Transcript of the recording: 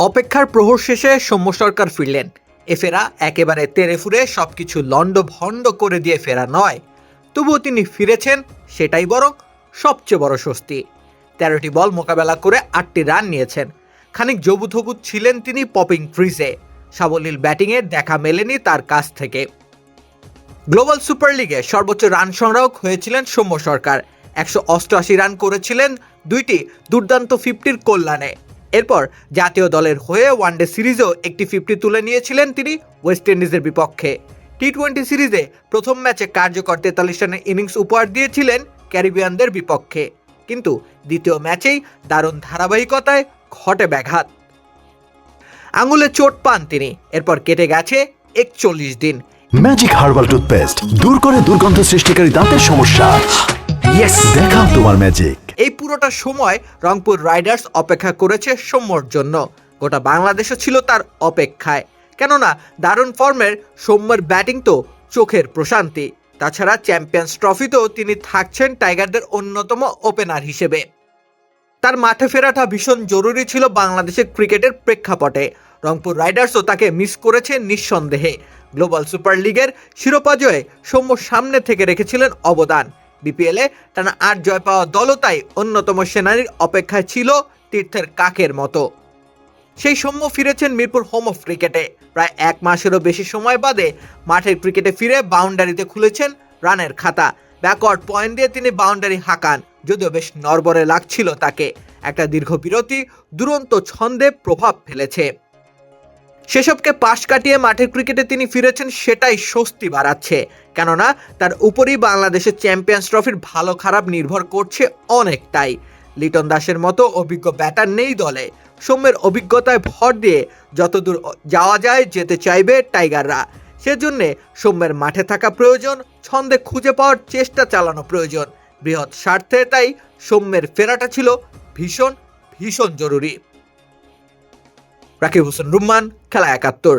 অপেক্ষার প্রহর শেষে সৌম্য সরকার ফিরলেন। এ ফেরা একেবারে তেড়েফুঁড়ে সবকিছু লণ্ডভণ্ড করে দিয়ে ফেরা নয়, তবুও তিনি ফিরেছেন, সেটাই বরং সবচেয়ে বড় স্বস্তি। ১৩টি বল মোকাবেলা করে ৮টি রান নিয়েছেন। খানিক জবুথবুত ছিলেন তিনি পপিং ক্রিজে। সাবলীল ব্যাটিংয়ে দেখা মেলেনি তার কাছ থেকে। গ্লোবাল সুপার লিগে সর্বোচ্চ রান সংগ্রাহক হয়েছিলেন সৌম্য সরকার। ১৮৮ রান করেছিলেন দুইটি দুর্দান্ত 50-র কল্যাণে। এরপর জাতীয় দলের হয়ে ওয়ানডে সিরিজেও একটি 50 তুলে নিয়েছিলেন তিনি ওয়েস্ট ইন্ডিজের বিপক্ষে। টি-20 সিরিজে প্রথম ম্যাচে কার্যকর 43 রানের ইনিংস উপহার দিয়েছিলেন ক্যারিবিয়ানদের বিপক্ষে। কিন্তু দ্বিতীয় ম্যাচেই দারুণ ধারাবাহিকতায় ঘটে ব্যাঘাত। আঙুলে চোট পান তিনি। এরপর কেটে গেছে ৪১ দিন। ম্যাজিক হার্বাল টুথপেস্ট দূর করে দুর্গন্ধ সৃষ্টিকারী দাঁতের সমস্যা। ইয়েস, দেখাও তোমার ম্যাজিক। এই পুরোটা সময় রংপুর রাইডার্স অপেক্ষা করেছে সৌম্যর জন্য। গোটা বাংলাদেশও ছিল তার অপেক্ষায়, কেননা দারুণ ফর্মের সৌম্যের ব্যাটিং তো চোখের প্রশান্তি। তাছাড়া চ্যাম্পিয়ন্স ট্রফিতেও তিনি থাকছেন টাইগারদের অন্যতম ওপেনার হিসেবে। তার মাঠে ফেরাটা ভীষণ জরুরি ছিল বাংলাদেশের ক্রিকেটের প্রেক্ষাপটে। রংপুর রাইডার্সও তাকে মিস করেছে নিঃসন্দেহে। গ্লোবাল সুপার লিগের শিরোপা জয়ে সৌম্য সামনে থেকে রেখেছিলেন অবদান। বিপিএলে টানা ৮ জয় পাওয়া দলও তাই অন্যতম সেনানির অপেক্ষায় ছিল তীর্থের কাকের মতো। সেই সৌম্য ফিরেছেন মিরপুর হোম অফ ক্রিকেটে। প্রায় ১ মাসেরও বেশি সময় বাদে মাঠের ক্রিকেটে ফিরে বাউন্ডারিতে খুলেছেন রানের খাতা। ব্যাকওয়ার্ড পয়েন্ট দিয়ে তিনি বাউন্ডারি হাঁকান, যদিও বেশ নড়বড়ে লাগছিল তাকে। একটা দীর্ঘ বিরতি দুরন্ত ছন্দে প্রভাব ফেলেছে। সেসবকে পাশ কাটিয়ে মাঠের ক্রিকেটে তিনি ফিরেছেন, সেটাই স্বস্তি বাড়াচ্ছে। কেননা তার উপরই বাংলাদেশের চ্যাম্পিয়ন্স ট্রফির ভালো খারাপ নির্ভর করছে অনেকটাই। লিটন দাসের মতো অভিজ্ঞ ব্যাটার নেই দলে। সৌম্যের অভিজ্ঞতায় ভর দিয়ে যতদূর যাওয়া যায় যেতে চাইবে টাইগাররা। সেজন্যে সৌম্যের মাঠে থাকা প্রয়োজন, ছন্দে খুঁজে পাওয়ার চেষ্টা চালানো প্রয়োজন। বৃহৎ স্বার্থে তাই সৌম্যের ফেরাটা ছিল ভীষণ ভীষণ জরুরি। রাকিব হোসেন রুম্মান, খেলা ৭১।